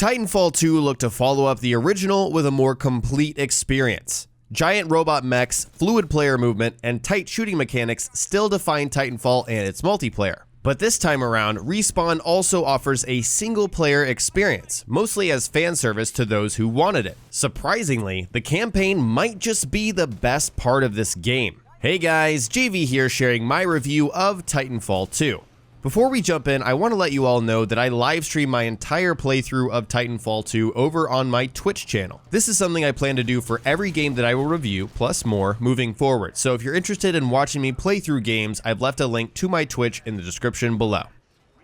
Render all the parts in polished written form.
Titanfall 2 looked to follow up the original with a more complete experience. Giant robot mechs, fluid player movement, and tight shooting mechanics still define Titanfall and its multiplayer. But this time around, Respawn also offers a single-player experience, mostly as fan service to those who wanted it. Surprisingly, the campaign might just be the best part of this game. Hey guys, JV here sharing my review of Titanfall 2. Before we jump in, I want to let you all know that I live stream my entire playthrough of Titanfall 2 over on my Twitch channel. This is something I plan to do for every game that I will review, plus more, moving forward. So if you're interested in watching me play through games, I've left a link to my Twitch in the description below.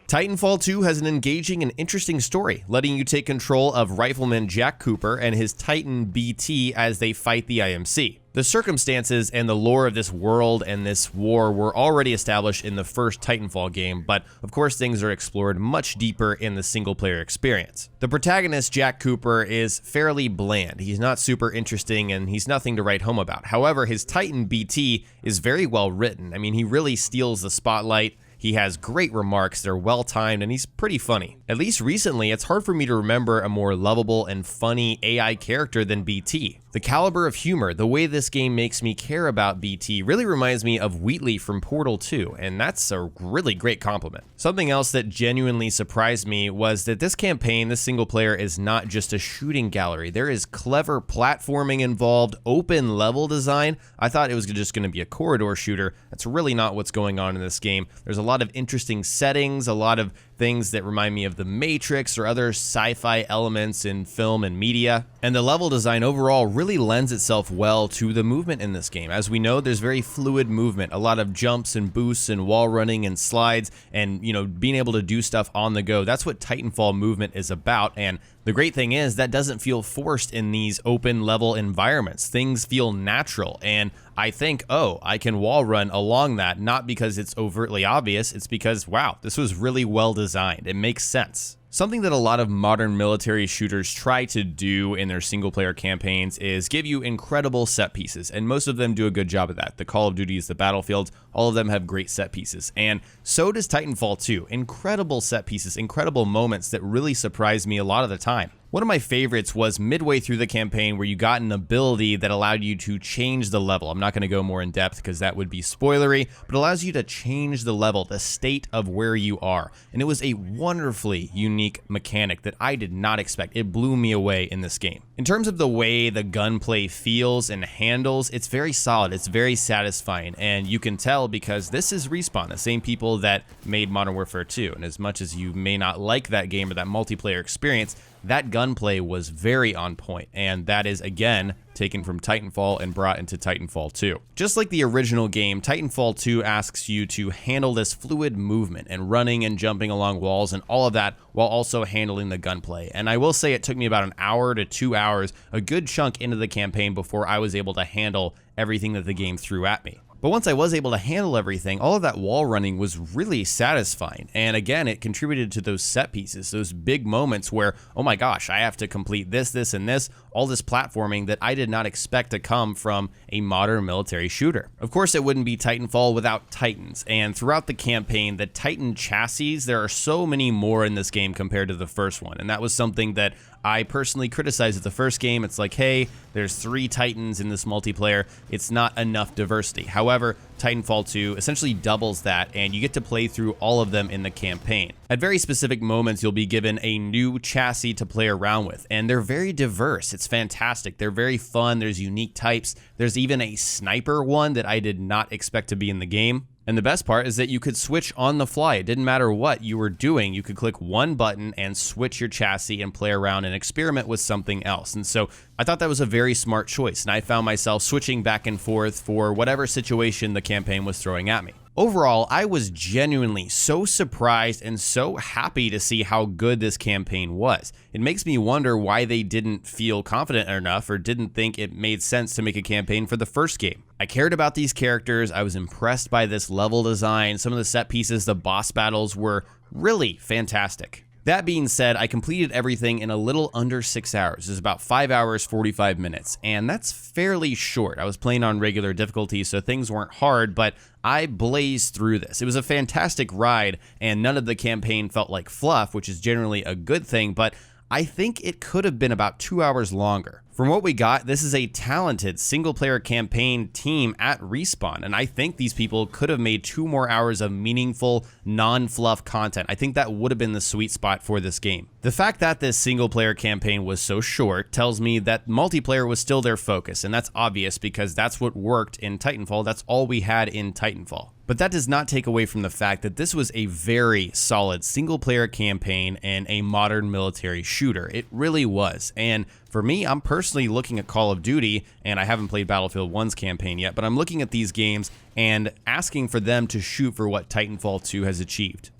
Titanfall 2 has an engaging and interesting story, letting you take control of Rifleman Jack Cooper and his Titan BT as they fight the IMC. The circumstances and the lore of this world and this war were already established in the first Titanfall game, but of course things are explored much deeper in the single-player experience. The protagonist, Jack Cooper, is fairly bland. He's not super interesting and he's nothing to write home about. However, his Titan BT is very well written. I mean, he really steals the spotlight. He has great remarks, they're well timed, and he's pretty funny. At least recently, it's hard for me to remember a more lovable and funny AI character than BT. The caliber of humor, the way this game makes me care about BT really reminds me of Wheatley from Portal 2, and that's a really great compliment. Something else that genuinely surprised me was that this campaign, this single player, is not just a shooting gallery. There is clever platforming involved, open level design. I thought it was just going to be a corridor shooter. That's really not what's going on in this game. There's a lot of interesting settings, a lot of things that remind me of The Matrix or other sci-fi elements in film and media. And the level design overall really lends itself well to the movement in this game. As we know, there's very fluid movement, a lot of jumps and boosts and wall running and slides and, being able to do stuff on the go. That's what Titanfall movement is about. And the great thing is that doesn't feel forced in these open level environments. Things feel natural. And I think, oh, I can wall run along that, not because it's overtly obvious. It's because, wow, this was really well designed. It makes sense. Something that a lot of modern military shooters try to do in their single-player campaigns is give you incredible set pieces, and most of them do a good job of that. The Call of Duty, the Battlefield, all of them have great set pieces, and so does Titanfall 2. Incredible set pieces, incredible moments that really surprise me a lot of the time. One of my favorites was midway through the campaign where you got an ability that allowed you to change the level. I'm not going to go more in depth because that would be spoilery, but it allows you to change the level, the state of where you are. And it was a wonderfully unique mechanic that I did not expect. It blew me away in this game. In terms of the way the gunplay feels and handles, it's very solid, it's very satisfying, and you can tell because this is Respawn, the same people that made Modern Warfare 2. And as much as you may not like that game or that multiplayer experience, that gunplay was very on point, and that is, again, taken from Titanfall and brought into Titanfall 2. Just like the original game, Titanfall 2 asks you to handle this fluid movement and running and jumping along walls and all of that while also handling the gunplay. And I will say it took me about an hour to 2 hours, a good chunk into the campaign before I was able to handle everything that the game threw at me. But once I was able to handle everything, all of that wall running was really satisfying. And again, it contributed to those set pieces, those big moments where, oh my gosh, I have to complete this, this, and this, all this platforming that I did not expect to come from a modern military shooter. Of course, it wouldn't be Titanfall without Titans. And throughout the campaign, the Titan chassis, there are so many more in this game compared to the first one. And that was something that I personally criticized at the first game. It's like, hey, there's 3 Titans in this multiplayer. It's not enough diversity. However, Titanfall 2 essentially doubles that, and you get to play through all of them in the campaign. At very specific moments, you'll be given a new chassis to play around with, and they're very diverse. It's fantastic. They're very fun. There's unique types. There's even a sniper one that I did not expect to be in the game. And the best part is that you could switch on the fly. It didn't matter what you were doing. You could click one button and switch your chassis and play around and experiment with something else. And so I thought that was a very smart choice. And I found myself switching back and forth for whatever situation the campaign was throwing at me. Overall, I was genuinely so surprised and so happy to see how good this campaign was. It makes me wonder why they didn't feel confident enough or didn't think it made sense to make a campaign for the first game. I cared about these characters, I was impressed by this level design, some of the set pieces, the boss battles were really fantastic. That being said, I completed everything in a little under 6 hours. It was about 5 hours, 45 minutes, and that's fairly short. I was playing on regular difficulty, so things weren't hard, but I blazed through this. It was a fantastic ride, and none of the campaign felt like fluff, which is generally a good thing, but I think it could have been about 2 hours longer. From what we got, this is a talented single-player campaign team at Respawn, and I think these people could have made 2 more hours of meaningful, non-fluff content. I think that would have been the sweet spot for this game. The fact that this single-player campaign was so short tells me that multiplayer was still their focus, and that's obvious because that's what worked in Titanfall. That's all we had in Titanfall. But that does not take away from the fact that this was a very solid single-player campaign and a modern military shooter. It really was. And for me, I'm personally looking at Call of Duty, and I haven't played Battlefield 1's campaign yet, but I'm looking at these games and asking for them to shoot for what Titanfall 2 has achieved.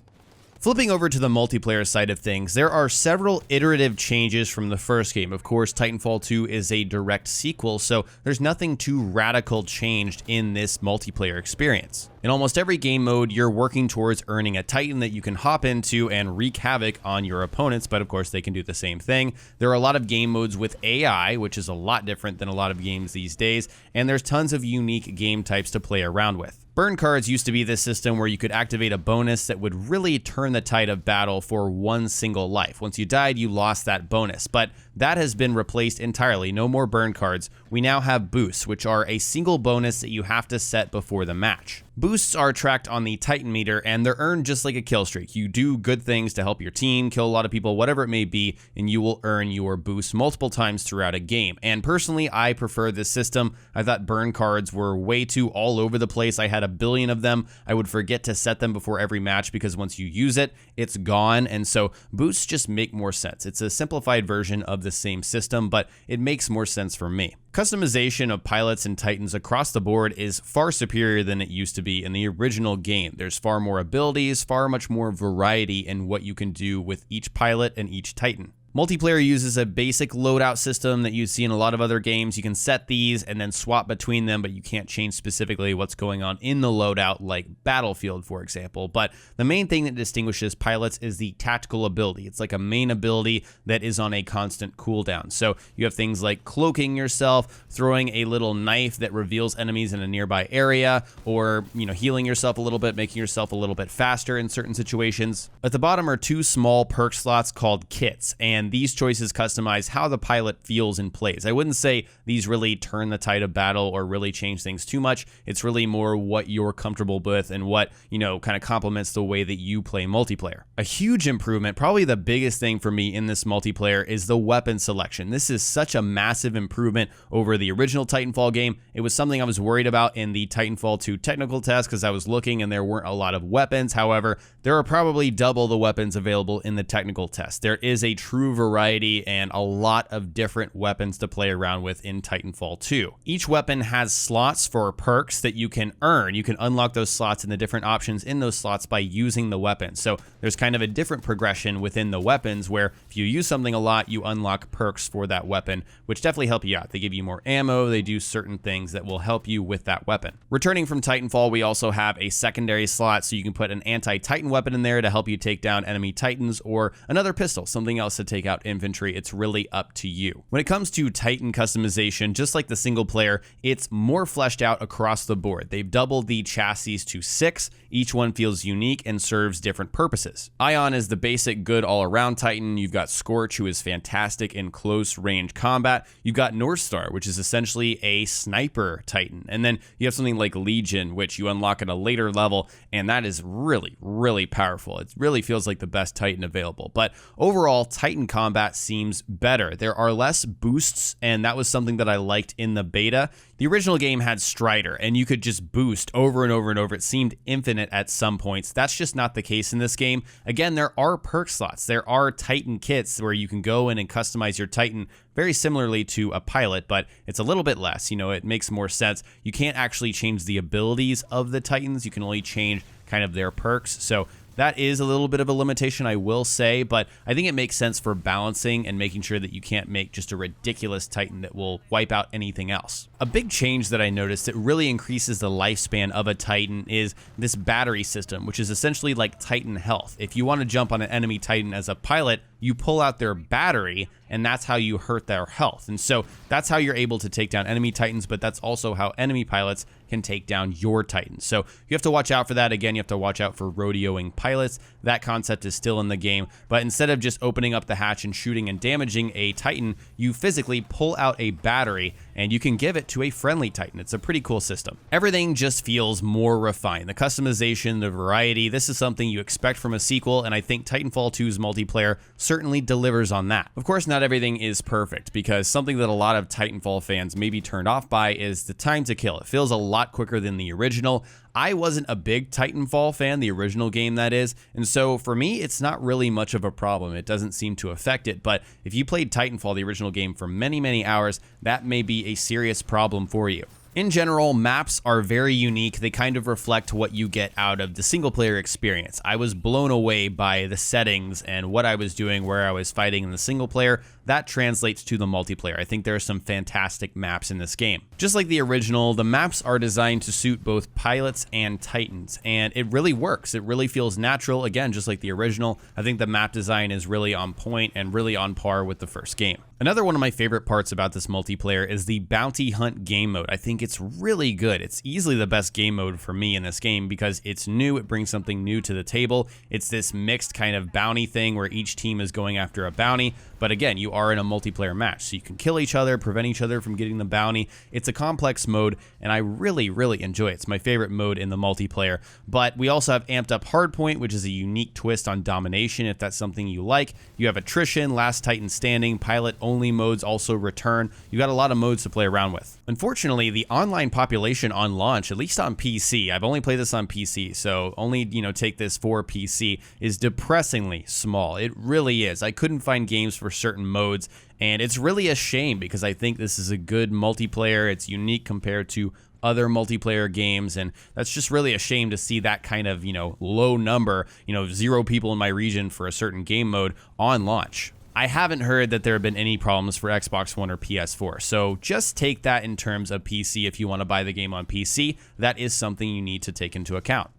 Flipping over to the multiplayer side of things, there are several iterative changes from the first game. Of course, Titanfall 2 is a direct sequel, so there's nothing too radical changed in this multiplayer experience. In almost every game mode, you're working towards earning a Titan that you can hop into and wreak havoc on your opponents, but of course they can do the same thing. There are a lot of game modes with AI, which is a lot different than a lot of games these days, and there's tons of unique game types to play around with. Burn cards used to be this system where you could activate a bonus that would really turn the tide of battle for one single life. Once you died, you lost that bonus, but that has been replaced entirely. No more burn cards. We now have boosts, which are a single bonus that you have to set before the match. Boosts are tracked on the Titan meter, and they're earned just like a kill streak. You do good things to help your team, kill a lot of people, whatever it may be, and you will earn your boost multiple times throughout a game. And personally, I prefer this system. I thought burn cards were way too all over the place. I had a billion of them. I would forget to set them before every match because once you use it, it's gone. And so boosts just make more sense. It's a simplified version of the same system, but it makes more sense for me. Customization of pilots and Titans across the board is far superior than it used to be in the original game. There's far more abilities, far much more variety in what you can do with each pilot and each Titan. Multiplayer uses a basic loadout system that you see in a lot of other games. You can set these and then swap between them, but you can't change specifically what's going on in the loadout like Battlefield, for example. But the main thing that distinguishes pilots is the tactical ability. It's like a main ability that is on a constant cooldown. So you have things like cloaking yourself, throwing a little knife that reveals enemies in a nearby area, or healing yourself a little bit, making yourself a little bit faster in certain situations. At the bottom are 2 small perk slots called kits, and these choices customize how the pilot feels and plays. I wouldn't say these really turn the tide of battle or really change things too much. It's really more what you're comfortable with and what, kind of complements the way that you play multiplayer. A huge improvement, probably the biggest thing for me in this multiplayer, is the weapon selection. This is such a massive improvement over the original Titanfall game. It was something I was worried about in the Titanfall 2 technical test because I was looking and there weren't a lot of weapons. However, there are probably double the weapons available in the technical test. There is a true variety and a lot of different weapons to play around with in Titanfall 2. Each weapon has slots for perks that you can earn. You can unlock those slots and the different options in those slots by using the weapon. So there's kind of a different progression within the weapons where if you use something a lot, you unlock perks for that weapon, which definitely help you out. They give you more ammo, they do certain things that will help you with that weapon. Returning from Titanfall, we also have a secondary slot, so you can put an anti-Titan weapon in there to help you take down enemy Titans, or another pistol, something else to take out infantry. It's really up to you. When it comes to Titan customization, just like the single player, it's more fleshed out across the board. They've doubled the chassis to 6. Each one feels unique and serves different purposes. Ion is the basic good all-around Titan. You've got Scorch, who is fantastic in close range combat. You've got North Star, which is essentially a sniper Titan. And then you have something like Legion, which you unlock at a later level, and that is really, really powerful. It really feels like the best Titan available. But overall, Titan combat seems better. There are less boosts, and that was something that I liked in the beta. The original game had Strider, and you could just boost over and over and over. It seemed infinite at some points. That's just not the case in this game. Again, there are perk slots. There are Titan kits where you can go in and customize your Titan very similarly to a pilot, but it's a little bit less. It makes more sense. You can't actually change the abilities of the Titans. You can only change kind of their perks. So that is a little bit of a limitation, I will say, but I think it makes sense for balancing and making sure that you can't make just a ridiculous Titan that will wipe out anything else. A big change that I noticed that really increases the lifespan of a Titan is this battery system, which is essentially like Titan health. If you want to jump on an enemy Titan as a pilot, you pull out their battery, and that's how you hurt their health. And so that's how you're able to take down enemy Titans, but that's also how enemy pilots can take down your Titans. So you have to watch out for that. Again, you have to watch out for rodeoing pilots. That concept is still in the game, but instead of just opening up the hatch and shooting and damaging a Titan, you physically pull out a battery and you can give it to a friendly Titan. It's a pretty cool system. Everything just feels more refined. The customization, the variety, this is something you expect from a sequel, and I think Titanfall 2's multiplayer certainly delivers on that. Of course, not everything is perfect, because something that a lot of Titanfall fans may be turned off by is the time to kill. It feels a lot quicker than the original. I wasn't a big Titanfall fan, the original game that is, and so for me, it's not really much of a problem. It doesn't seem to affect it, but if you played Titanfall, the original game, for many, many hours, that may be a serious problem for you. In general, maps are very unique. They kind of reflect what you get out of the single player experience. I was blown away by the settings and what I was doing, where I was fighting in the single player. That translates to the multiplayer. I think there are some fantastic maps in this game. Just like the original, the maps are designed to suit both pilots and Titans, and it really works. It really feels natural. Again, just like the original, I think the map design is really on point and really on par with the first game. Another one of my favorite parts about this multiplayer is the bounty hunt game mode. I think it's really good. It's easily the best game mode for me in this game because it's new. It brings something new to the table. It's this mixed kind of bounty thing where each team is going after a bounty, but again, you are in a multiplayer match, so you can kill each other, prevent each other from getting the bounty. It's a complex mode, and I really, really enjoy it. It's my favorite mode in the multiplayer, but we also have amped up Hardpoint, which is a unique twist on domination, if that's something you like. You have Attrition, Last Titan Standing, Pilot-only modes also return. You got a lot of modes to play around with. Unfortunately, the online population on launch, at least on PC, I've only played this on PC, so only, take this for PC, is depressingly small. It really is. I couldn't find games for certain modes, and it's really a shame because I think this is a good multiplayer. It's unique compared to other multiplayer games, and that's just really a shame to see that kind of, low number, 0 people in my region for a certain game mode on launch. I haven't heard that there have been any problems for Xbox One or PS4, so just take that in terms of PC if you want to buy the game on PC. That is something you need to take into account.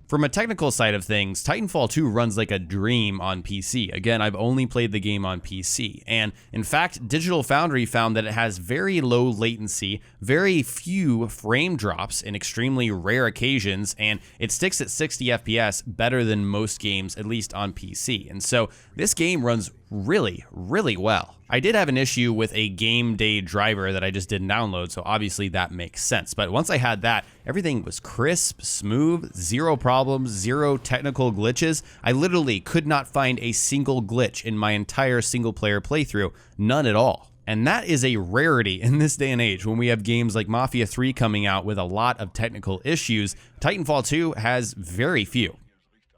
From a technical side of things, Titanfall 2 runs like a dream on PC. Again, I've only played the game on PC, and in fact, Digital Foundry found that it has very low latency, very few frame drops in extremely rare occasions, and it sticks at 60 FPS better than most games, at least on PC. And so this game runs really, really well. I did have an issue with a game day driver that I just didn't download, so obviously that makes sense. But once I had that, everything was crisp, smooth, zero problems, zero technical glitches. I literally could not find a single glitch in my entire single player playthrough, none at all. And that is a rarity in this day and age when we have games like Mafia 3 coming out with a lot of technical issues. Titanfall 2 has very few.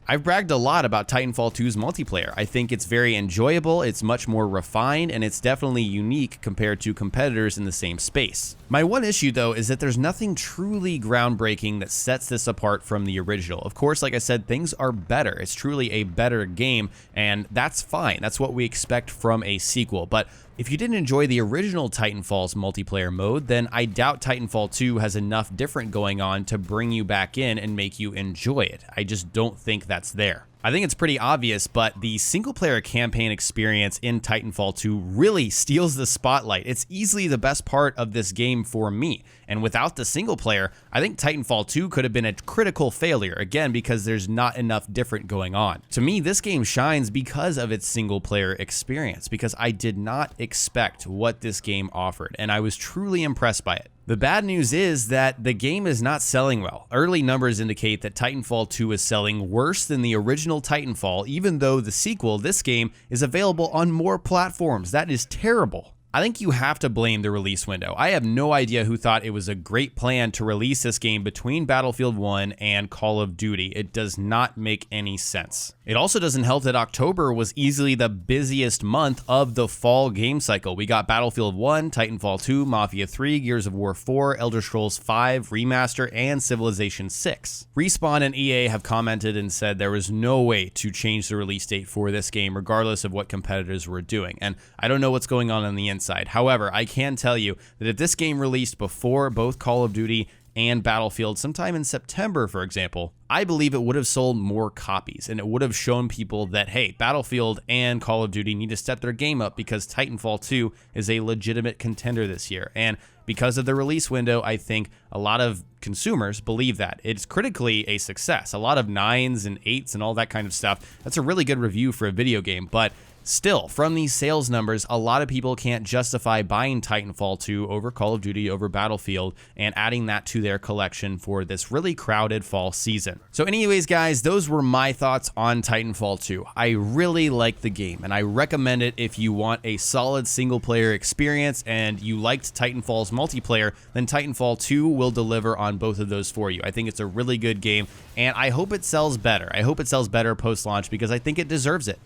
I've bragged a lot about Titanfall 2's multiplayer. I think it's very enjoyable, it's much more refined, and it's definitely unique compared to competitors in the same space. My one issue, though, is that there's nothing truly groundbreaking that sets this apart from the original. Of course, like I said, things are better. It's truly a better game, and that's fine. That's what we expect from a sequel. But if you didn't enjoy the original Titanfall's multiplayer mode, then I doubt Titanfall 2 has enough different going on to bring you back in and make you enjoy it. I just don't think that's there. I think it's pretty obvious, but the single-player campaign experience in Titanfall 2 really steals the spotlight. It's easily the best part of this game for me, and without the single-player, I think Titanfall 2 could have been a critical failure, again, because there's not enough different going on. To me, this game shines because of its single-player experience, because I did not expect what this game offered, and I was truly impressed by it. The bad news is that the game is not selling well. Early numbers indicate that Titanfall 2 is selling worse than the original Titanfall, even though the sequel, this game, is available on more platforms. That is terrible. I think you have to blame the release window. I have no idea who thought it was a great plan to release this game between Battlefield 1 and Call of Duty. It does not make any sense. It also doesn't help that October was easily the busiest month of the fall game cycle. We got Battlefield 1, Titanfall 2, Mafia 3, Gears of War 4, Elder Scrolls 5, Remaster, and Civilization 6. Respawn and EA have commented and said there was no way to change the release date for this game, regardless of what competitors were doing. And I don't know what's going on the inside. However, I can tell you that if this game released before both Call of Duty and Battlefield sometime in September, for example, I believe it would have sold more copies, and it would have shown people that, hey, Battlefield and Call of Duty need to step their game up because Titanfall 2 is a legitimate contender this year. And because of the release window, I think a lot of consumers believe that. It's critically a success. A lot of 9s and 8s and all that kind of stuff. That's a really good review for a video game, but still, from these sales numbers, a lot of people can't justify buying Titanfall 2 over Call of Duty, over Battlefield, and adding that to their collection for this really crowded fall season. So anyways, guys, those were my thoughts on Titanfall 2. I really like the game, and I recommend it if you want a solid single-player experience and you liked Titanfall's multiplayer, then Titanfall 2 will deliver on both of those for you. I think it's a really good game, and I hope it sells better. I hope it sells better post-launch because I think it deserves it.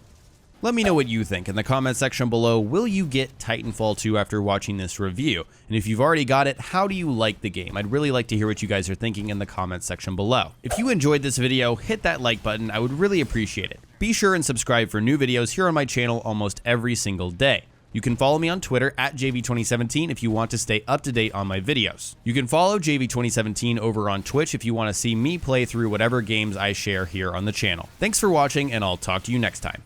Let me know what you think in the comment section below. Will you get Titanfall 2 after watching this review? And if you've already got it, how do you like the game? I'd really like to hear what you guys are thinking in the comment section below. If you enjoyed this video, hit that like button. I would really appreciate it. Be sure and subscribe for new videos here on my channel almost every single day. You can follow me on Twitter at JV2017 if you want to stay up to date on my videos. You can follow JV2017 over on Twitch if you want to see me play through whatever games I share here on the channel. Thanks for watching, and I'll talk to you next time.